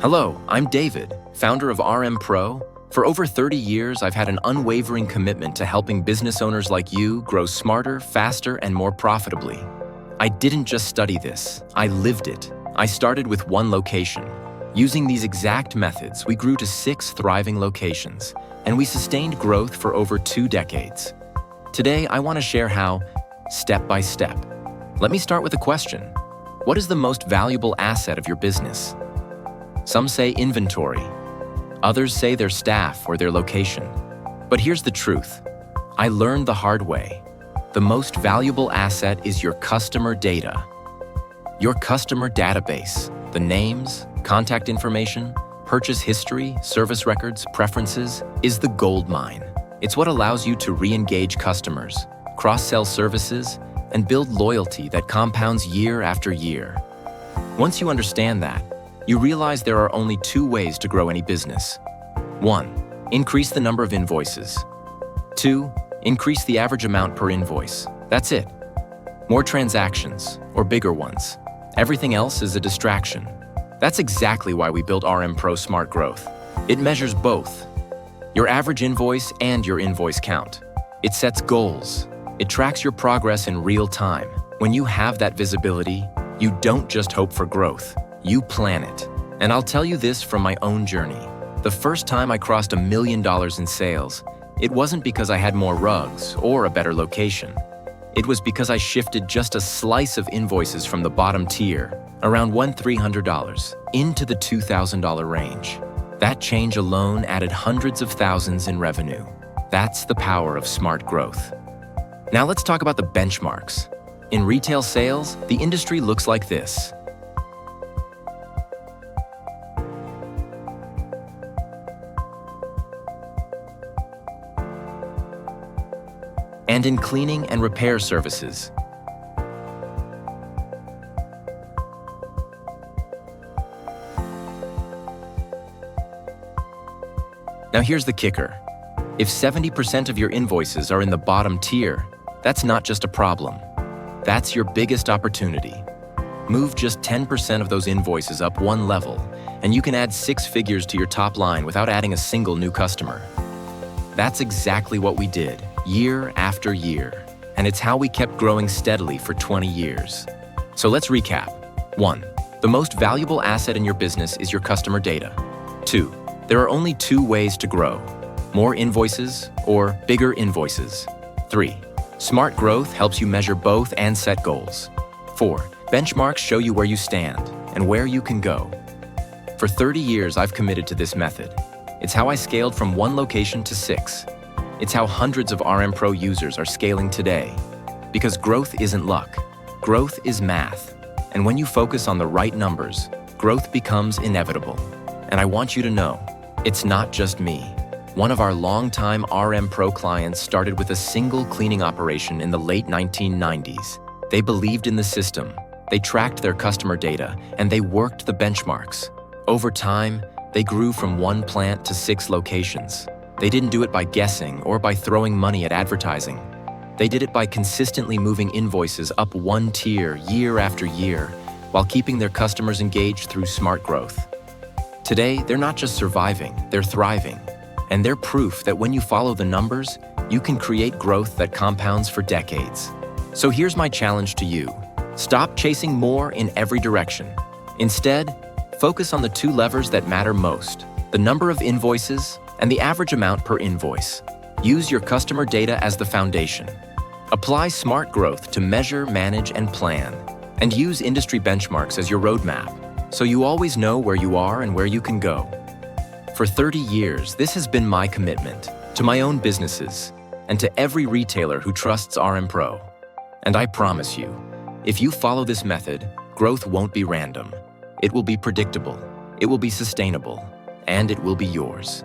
Hello, I'm David, founder of RMPro. For over 30 years, I've had an unwavering commitment to helping business owners like you grow smarter, faster, and more profitably. I didn't just study this, I lived it. I started with one location. Using these exact methods, we grew to 6 thriving locations, and we sustained growth for over 2 decades. Today, I want to share how, step by step. Let me start with a question. What is the most valuable asset of your business? Some say inventory. Others say their staff or their location. But here's the truth. I learned the hard way. The most valuable asset is your customer data. Your customer database, the names, contact information, purchase history, service records, preferences, is the gold mine. It's what allows you to re-engage customers, cross-sell services, and build loyalty that compounds year after year. Once you understand that, you realize there are only 2 ways to grow any business. 1. Increase the number of invoices. 2. Increase the average amount per invoice. That's it. More transactions, or bigger ones. Everything else is a distraction. That's exactly why we built RMPro Smart Growth. It measures both, your average invoice and your invoice count. It sets goals. It tracks your progress in real time. When you have that visibility, you don't just hope for growth, you plan it. And I'll tell you this from my own journey. The first time I crossed $1 million in sales, it wasn't because I had more rugs or a better location. It was because I shifted just a slice of invoices from the bottom tier, around $1,300, into the $2,000 range. That change alone added hundreds of thousands in revenue. That's the power of smart growth. Now let's talk about the benchmarks. In retail sales, the industry looks like this. And in cleaning and repair services. Now here's the kicker. If 70% of your invoices are in the bottom tier, that's not just a problem. That's your biggest opportunity. Move just 10% of those invoices up 1 level, and you can add 6 figures to your top line without adding a single new customer. That's exactly what we did, year after year, and it's how we kept growing steadily for 20 years. So let's recap. 1. The most valuable asset in your business is your customer data. 2. There are only 2 ways to grow: more invoices or bigger invoices. 3. Smart growth helps you measure both and set goals. 4. Benchmarks show you where you stand and where you can go. For 30 years, I've committed to this method. It's how I scaled from 1 location to 6. It's how hundreds of RMPro users are scaling today. Because growth isn't luck. Growth is math. And when you focus on the right numbers, growth becomes inevitable. And I want you to know, it's not just me. One of our longtime RMPro clients started with a single cleaning operation in the late 1990s. They believed in the system, they tracked their customer data, and they worked the benchmarks. Over time, they grew from 1 plant to 6 locations. They didn't do it by guessing or by throwing money at advertising. They did it by consistently moving invoices up 1 tier year after year, while keeping their customers engaged through smart growth. Today, they're not just surviving, they're thriving. And they're proof that when you follow the numbers, you can create growth that compounds for decades. So here's my challenge to you. Stop chasing more in every direction. Instead, focus on the 2 levers that matter most: the number of invoices and the average amount per invoice. Use your customer data as the foundation. Apply smart growth to measure, manage, and plan. And use industry benchmarks as your roadmap, so you always know where you are and where you can go. For 30 years, this has been my commitment to my own businesses and to every retailer who trusts RMPro. And I promise you, if you follow this method, growth won't be random. It will be predictable, it will be sustainable, and it will be yours.